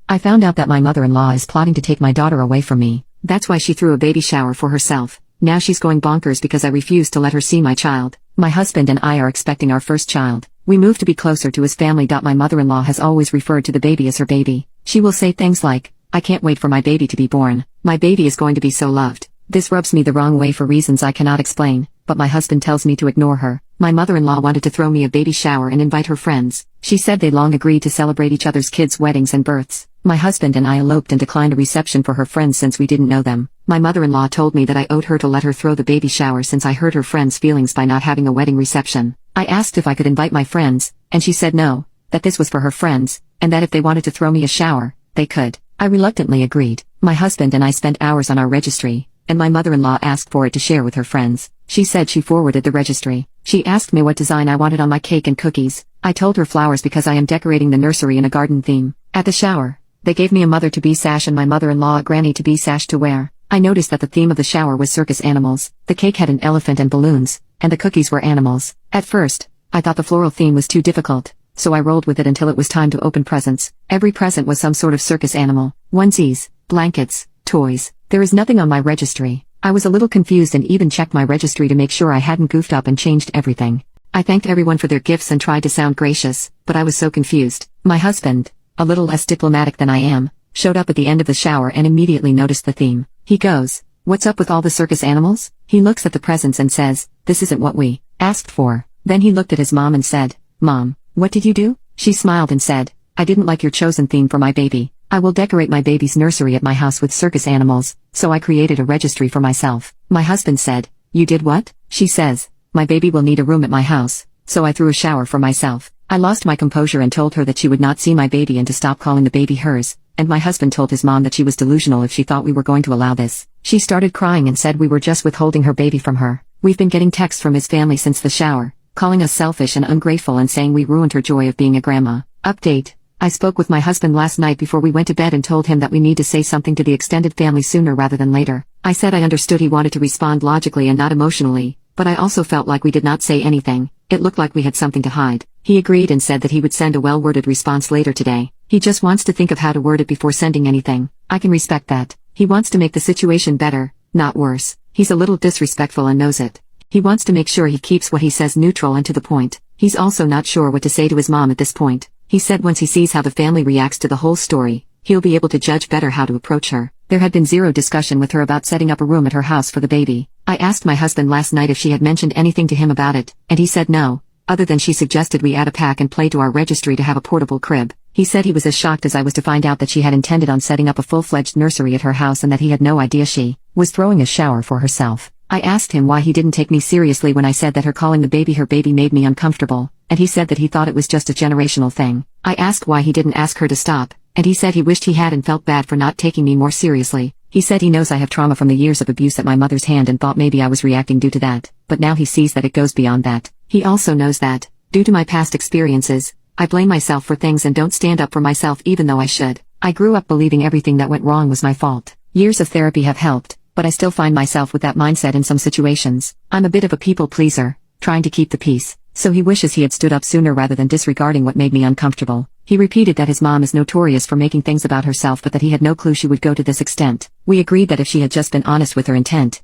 I found out that my mother-in-law is plotting to take my daughter away from me. That's why she threw a baby shower for herself. Now she's going bonkers because I refuse to let her see my child. My husband and I are expecting our first child. We moved to be closer to his family. My mother-in-law has always referred to the baby as her baby. She will say things like, "I can't wait for my baby to be born. My baby is going to be so loved." This rubs me the wrong way for reasons I cannot explain, but my husband tells me to ignore her. My mother-in-law wanted to throw me a baby shower and invite her friends. She said they long agreed to celebrate each other's kids' weddings and births. My husband and I eloped and declined a reception for her friends since we didn't know them. My mother-in-law told me that I owed her to let her throw the baby shower since I hurt her friends' feelings by not having a wedding reception. I asked if I could invite my friends, and she said no, that this was for her friends, and that if they wanted to throw me a shower, they could. I reluctantly agreed. My husband and I spent hours on our registry, and my mother-in-law asked for it to share with her friends. She said she forwarded the registry. She asked me what design I wanted on my cake and cookies. I told her flowers because I am decorating the nursery in a garden theme. At the shower, they gave me a mother-to-be sash and my mother-in-law a granny-to-be sash to wear. I noticed that the theme of the shower was circus animals. The cake had an elephant and balloons, and the cookies were animals. At first, I thought the floral theme was too difficult, so I rolled with it until it was time to open presents. Every present was some sort of circus animal. Onesies, blankets, toys. There is nothing on my registry. I was a little confused and even checked my registry to make sure I hadn't goofed up and changed everything. I thanked everyone for their gifts and tried to sound gracious, but I was so confused. My husband, a little less diplomatic than I am, showed up at the end of the shower and immediately noticed the theme. He goes, "What's up with all the circus animals?" He looks at the presents and says, "This isn't what we asked for." Then he looked at his mom and said, "Mom, what did you do?" She smiled and said, "I didn't like your chosen theme for my baby. I will decorate my baby's nursery at my house with circus animals, so I created a registry for myself." My husband said, "You did what?" She says, "My baby will need a room at my house, so I threw a shower for myself." I lost my composure and told her that she would not see my baby and to stop calling the baby hers, and my husband told his mom that she was delusional if she thought we were going to allow this. She started crying and said we were just withholding her baby from her. We've been getting texts from his family since the shower, calling us selfish and ungrateful and saying we ruined her joy of being a grandma. Update. I spoke with my husband last night before we went to bed and told him that we need to say something to the extended family sooner rather than later. I said I understood he wanted to respond logically and not emotionally, but I also felt like we did not say anything. It looked like we had something to hide. He agreed and said that he would send a well-worded response later today. He just wants to think of how to word it before sending anything. I can respect that. He wants to make the situation better, not worse. He's a little disrespectful and knows it. He wants to make sure he keeps what he says neutral and to the point. He's also not sure what to say to his mom at this point. He said once he sees how the family reacts to the whole story, he'll be able to judge better how to approach her. There had been zero discussion with her about setting up a room at her house for the baby. I asked my husband last night if she had mentioned anything to him about it, and he said no, other than she suggested we add a pack and play to our registry to have a portable crib. He said he was as shocked as I was to find out that she had intended on setting up a full-fledged nursery at her house and that he had no idea she was throwing a shower for herself. I asked him why he didn't take me seriously when I said that her calling the baby her baby made me uncomfortable, and he said that he thought it was just a generational thing. I asked why he didn't ask her to stop, and he said he wished he had and felt bad for not taking me more seriously. He said he knows I have trauma from the years of abuse at my mother's hand and thought maybe I was reacting due to that, but now he sees that it goes beyond that. He also knows that, due to my past experiences, I blame myself for things and don't stand up for myself even though I should. I grew up believing everything that went wrong was my fault. Years of therapy have helped, but I still find myself with that mindset in some situations. I'm a bit of a people pleaser, trying to keep the peace, so he wishes he had stood up sooner rather than disregarding what made me uncomfortable. He repeated that his mom is notorious for making things about herself but that he had no clue she would go to this extent. We agreed that if she had just been honest with her intent,